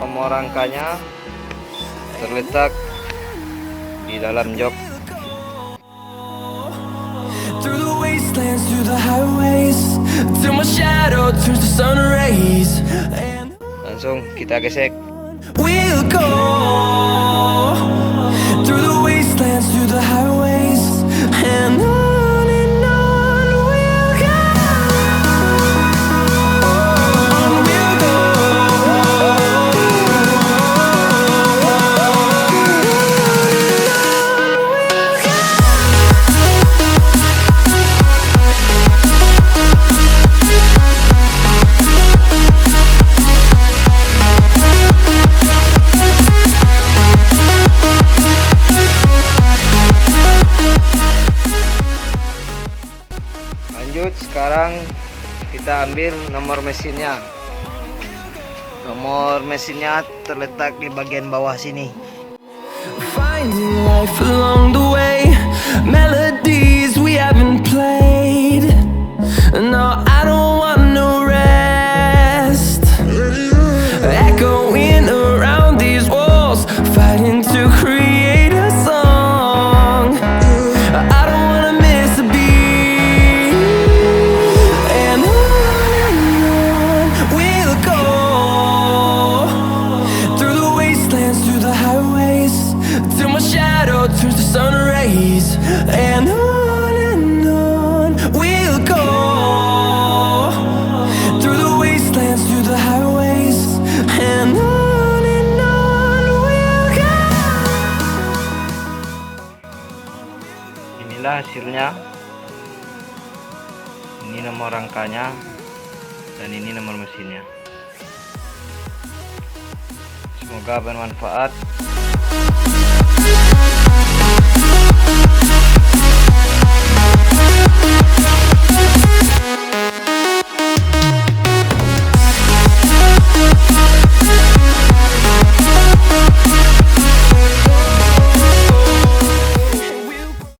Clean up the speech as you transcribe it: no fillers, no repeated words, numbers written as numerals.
Nomor rangkanya terletak di dalam jok. Langsung kita gesek. We'll go through the wastelands, through the highways, and on we'll go. We'll go. Lanjut, sekarang kita ambil nomor mesinnya. Nomor mesinnya terletak di bagian bawah sini. Finding life along the way, melodies we haven't played. No, I don't want no rest. Echoing around these walls, fighting to create a song. I don't wanna miss a beat. And on we'll go through the wastelands, through the highways, till my shadow turns to sun rays. And on we'll go through the wastelands, through the highways, and on we'll go. Inilah hasilnya. Ini nomor rangkanya dan ini nomor mesinnya. Semoga bermanfaat.